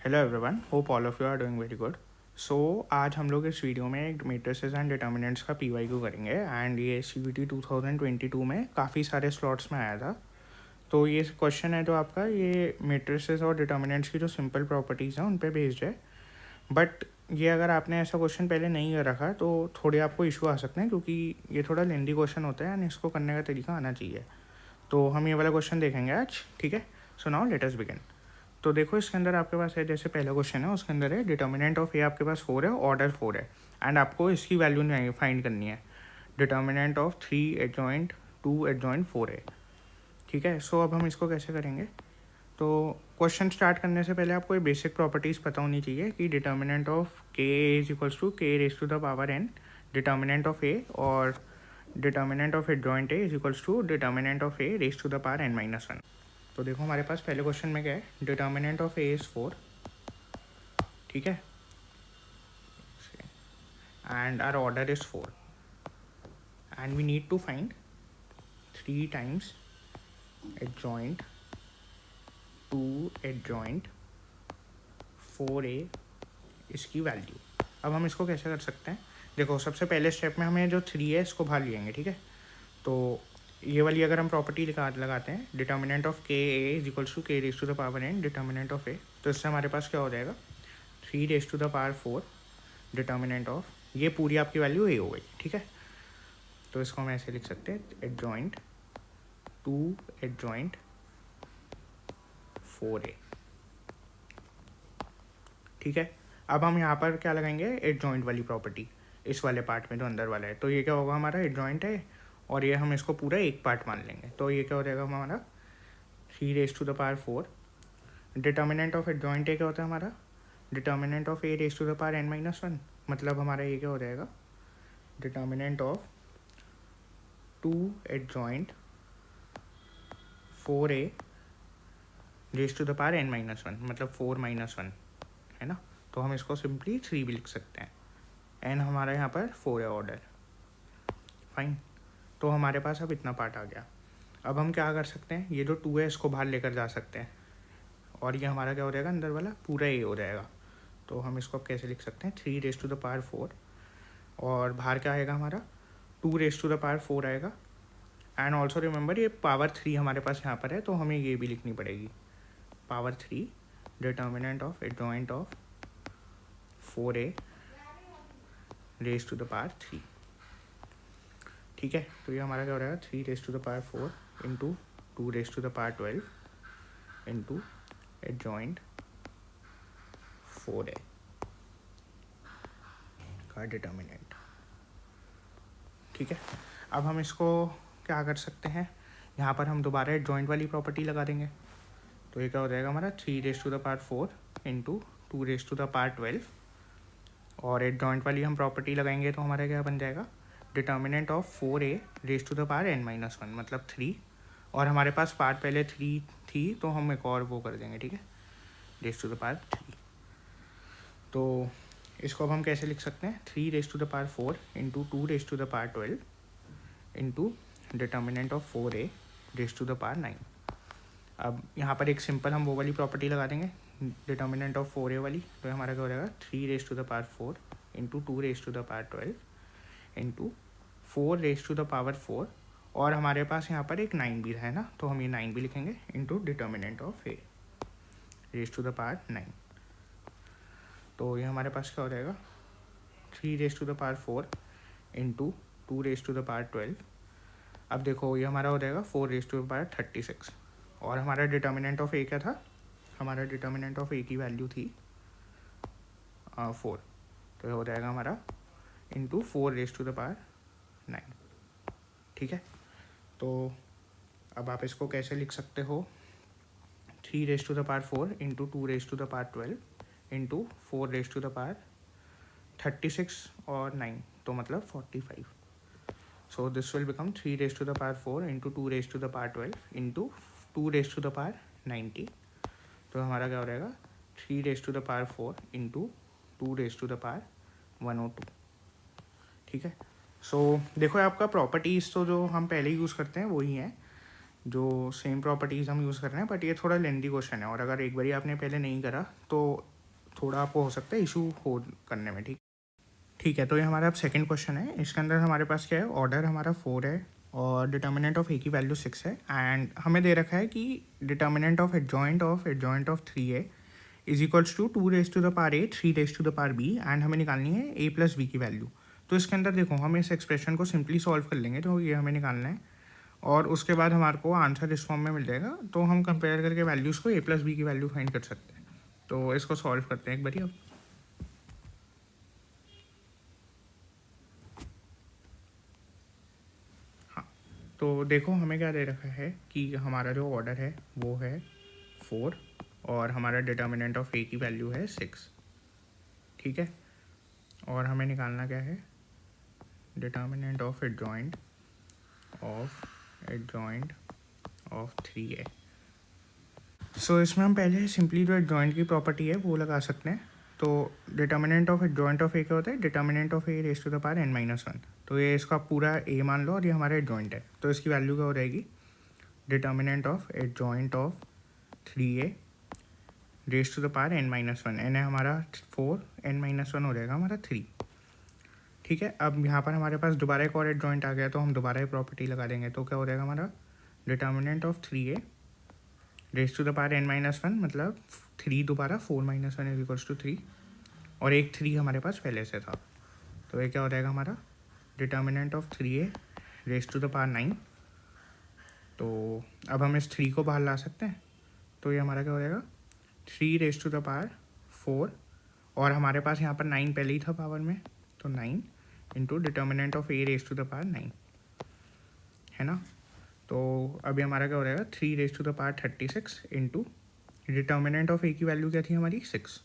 Hello everyone, hope all of you are doing very good. So आज हम लोग इस वीडियो में मैट्रिसेस एंड डिटर्मिनेंट्स का पीवाईक्यू करेंगे एंड ये सीवीटी 2022 में काफ़ी सारे स्लॉट्स में आया था। तो ये क्वेश्चन है जो आपका ये मैट्रिसेस और डिटर्मिनेंट्स की जो सिंपल प्रॉपर्टीज़ हैं उन पे बेस्ड है। बट ये अगर आपने ऐसा क्वेश्चन पहले नहीं कर रखा तो थोड़े आपको इशू आ सकते हैं, क्योंकि ये थोड़ा लेंदी क्वेश्चन होता है एंड इसको करने का तरीका आना चाहिए। तो हम ये वाला क्वेश्चन देखेंगे आज, ठीक है। So now let us begin. तो देखो इसके अंदर आपके पास है, जैसे पहला क्वेश्चन है उसके अंदर है डिटर्मिनेंट ऑफ ए आपके पास 4 है, ऑर्डर 4 है एंड आपको इसकी वैल्यू फाइंड करनी है। डिटर्मिनेंट ऑफ 3 एडजॉइंट 2 एडजॉइंट 4 है, ठीक है। सो अब हम इसको कैसे करेंगे? तो क्वेश्चन स्टार्ट करने से पहले आपको ये बेसिक प्रॉपर्टीज़ पता होनी चाहिए कि determinant of K is equals to K raise to the power N, determinant of A, और determinant of adjoint A is equals to determinant of A raise to the power n-1। तो देखो हमारे पास पहले question में क्या है, determinant of A is 4, ठीक है, and our order is 4 and we need to find 3 times adjoint 2 adjoint 4a इसकी वैल्यू। अब हम इसको कैसे कर सकते हैं? देखो सबसे पहले स्टेप में हमें जो 3 है इसको बाहर लेंगे, ठीक है। तो ये वाली अगर हम प्रॉपर्टी लगाते हैं, determinant of K A is equals to K raise to the power N determinant of A, तो इससे हमारे पास क्या हो जाएगा, 3 raise to the power 4 determinant of, ये पूरी आपकी वैल्यू ए हो गई, ठीक है। तो इसको हम ऐसे लिख सकते हैं, एडजॉइंट 2 एडजॉइंट 4a, ठीक है। अब हम यहाँ पर क्या लगाएंगे, एडजॉइंट वाली प्रॉपर्टी इस वाले पार्ट में जो अंदर वाला है। तो ये क्या होगा, हमारा एडजॉइंट है और ये हम इसको पूरा एक पार्ट मान लेंगे। तो ये क्या हो जाएगा हमारा, 3 raise to the power 4। Determinant of adjoint A क्या होता है हमारा, determinant of A raise to the power n-1, मतलब हमारा ये क्या हो जाएगा, determinant of 2 adjoint 4a raise to the power n-1, मतलब 4-1 है ना। तो हम इसको सिंपली 3 भी लिख सकते हैं, एन हमारा यहाँ पर 4 है ऑर्डर, फाइन। तो हमारे पास अब इतना पार्ट आ गया। अब हम क्या कर सकते हैं, ये जो 2 है इसको बाहर लेकर जा सकते हैं और ये हमारा क्या हो जाएगा, अंदर वाला पूरा ए हो जाएगा। तो हम इसको अब कैसे लिख सकते हैं, 3 रेज टू द पावर 4 और बाहर क्या आएगा हमारा, 2 रेज टू द पावर 4 आएगा। एंड ऑल्सो रिमेंबर ये पावर 3 हमारे पास यहाँ पर है, तो हमें ये भी लिखनी पड़ेगी, power 3 determinant of adjoint of 4a raise to the power 3, ठीक है। तो ये हमारा क्या हो रहेगा, 3 raise to the power 4 into 2 raise to the power 12 into adjoint 4a का डिटर्मिनेंट, ठीक है। अब हम इसको क्या कर सकते हैं, यहाँ पर हम दोबारा एडजॉइंट वाली प्रॉपर्टी लगा देंगे। तो ये क्या हो जाएगा हमारा, 3 raise to the power 4 into 2 raise to the power 12 और एडजॉइंट वाली हम प्रॉपर्टी लगाएंगे तो हमारा क्या बन जाएगा, determinant of 4a raise to the power n-1, मतलब 3, और हमारे पास पार्ट पहले 3 थी तो हम एक और वो कर देंगे, ठीक है, रेज टू द पावर 3। तो इसको अब हम कैसे लिख सकते हैं, 3 raise to the power 4 into 2 raise to the power 12 into determinant of 4a raise to the power 9। अब यहाँ पर एक सिंपल हम वो वाली प्रॉपर्टी लगा देंगे, डिटर्मिनेंट ऑफ 4a वाली। तो हमारा क्या हो जाएगा, 3 raise to the power 4 into 2 raise to the power 12 into 4 raise to the power 4, और हमारे पास यहाँ पर एक 9 भी है ना, तो हम ये 9 भी लिखेंगे into determinant of a raise to the power 9। तो ये हमारे पास क्या हो जाएगा, 3 raise to the power 4 into 2 raise to the power 12। अब देखो ये हमारा हो जाएगा 4 रेज टू द पावर 36, और हमारा डिटर्मिनेंट ऑफ ए क्या था, हमारा डिटर्मिनेंट ऑफ ए की वैल्यू थी 4। तो ये हो जाएगा हमारा into 4 raise to the power 9, ठीक है। तो अब आप इसको कैसे लिख सकते हो, 3 raise to the power 4 into 2 raise to the power 12 into 4 raise to the power 36 और 9, तो मतलब 45। So this will become 3 raise to the power 4 into 2 raise to the power 12 into 2 raise to the power 90। तो हमारा क्या हो रहेगा, 3 raise to the power 4 into 2 raise to the power 102, ठीक है। सो देखो आपका प्रॉपर्टीज़ तो जो हम पहले यूज़ करते हैं वही हैं, जो सेम प्रॉपर्टीज़ हम यूज़ कर रहे हैं, बट ये थोड़ा लेंदी क्वेश्चन है और अगर एक बार आपने पहले नहीं करा तो थोड़ा आपको हो सकता है इशू हो करने में। ठीक है, तो ये हमारा अब सेकंड क्वेश्चन है। इसके अंदर हमारे पास क्या है, ऑर्डर हमारा 4 है और डिटर्मिनेंट ऑफ ए की वैल्यू 6 है एंड हमें दे रखा है कि डिटर्मिनेंट ऑफ एडजॉइंट ऑफ 3 है is equals to 2 raise to the power A 3 raise to the power B and हमें निकालनी है ए प्लस बी की वैल्यू। तो इसके अंदर देखो हम इस एक्सप्रेशन को सिंपली सॉल्व कर लेंगे, तो ये हमें निकालना है और उसके बाद हमारे को आंसर इस फॉर्म में मिल जाएगा। तो हम कंपेयर करके वैल्यूज़ को ए प्लस बी की वैल्यू फाइंड कर सकते हैं। तो इसको सॉल्व करते हैं एक बारी अब। तो देखो हमें क्या दे रखा है कि हमारा जो ऑर्डर है वो है 4 और हमारा डिटर्मिनेंट ऑफ ए की वैल्यू है 6। ठीक है, और हमें निकालना क्या है, डिटर्मिनेंट ऑफ एडजॉइंट ऑफ 3 है। सो इसमें हम पहले सिंपली जो एडजॉइंट की प्रॉपर्टी है वो लगा सकते हैं। तो determinant of adjoint of A क्या होता है, determinant of A raise to the power n-1। तो ये इसका पूरा ए मान लो और ये हमारा एडजॉइंट है, तो इसकी वैल्यू क्या हो जाएगी, determinant of adjoint of 3a raise to the power n-1। n है हमारा 4, n-1 हो जाएगा हमारा 3। ठीक है, अब यहाँ पर हमारे पास दोबारा एक और एडजॉइंट आ गया, तो हम दोबारा ये प्रॉपर्टी लगा देंगे। तो क्या हो जाएगा हमारा, determinant of 3a raise to the power n-1, मतलब 3 दोबारा 4 - 1 इज इक्वल्स टू 3 और एक 3 हमारे पास पहले से था। तो ये क्या हो जाएगा हमारा, determinant of 3a raise to the power 9। तो अब हम इस 3 को बाहर ला सकते हैं, तो ये हमारा क्या हो जाएगा, 3 रेज टू द पावर 4 और हमारे पास यहाँ पर 9 पहले ही था पावर में, तो 9 into determinant of A raise to the power 9 है ना। तो अभी हमारा क्या हो जाएगा, 3 raise to the power 36 into determinant of A की वैल्यू क्या थी हमारी 6,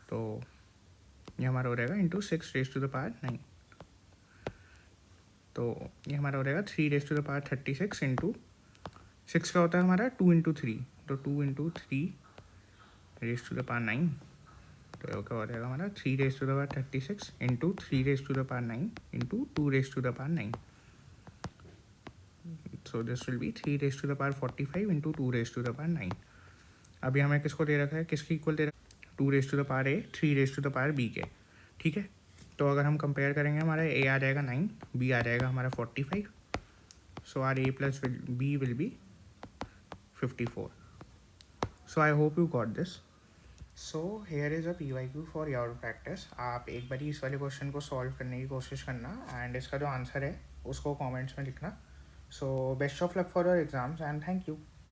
तो ये हमारा हो जाएगा into 6 raise to the power 9। तो ये हमारा हो जाएगा 3 raise to the power 36 into 6 का होता है हमारा 2 इंटू 3, तो 2 into 3 raise to the power 9। तो क्या हो जाएगा हमारा 3 raise to the power 36 into 3 raise to the power 9 into 2 raise to the power 9। So this will be 3 raise to the power 45 into 2 raise to the power 9। अभी हमें किसको दे रखा है, किसके इक्वल दे रखा है, 2 raise to the power A 3 raise to the power B के। ठीक है, तो अगर हम कंपेयर करेंगे हमारा ए आ जाएगा 9, बी आ जाएगा हमारा 45। So our A plus B will be 54। So I hope you got this. So here is a PYQ for your practice. आप एक बार इस वाले क्वेश्चन को सॉल्व करने की कोशिश करना एंड इसका जो आंसर है उसको कमेंट्स में लिखना। So best of luck for your exams and thank you.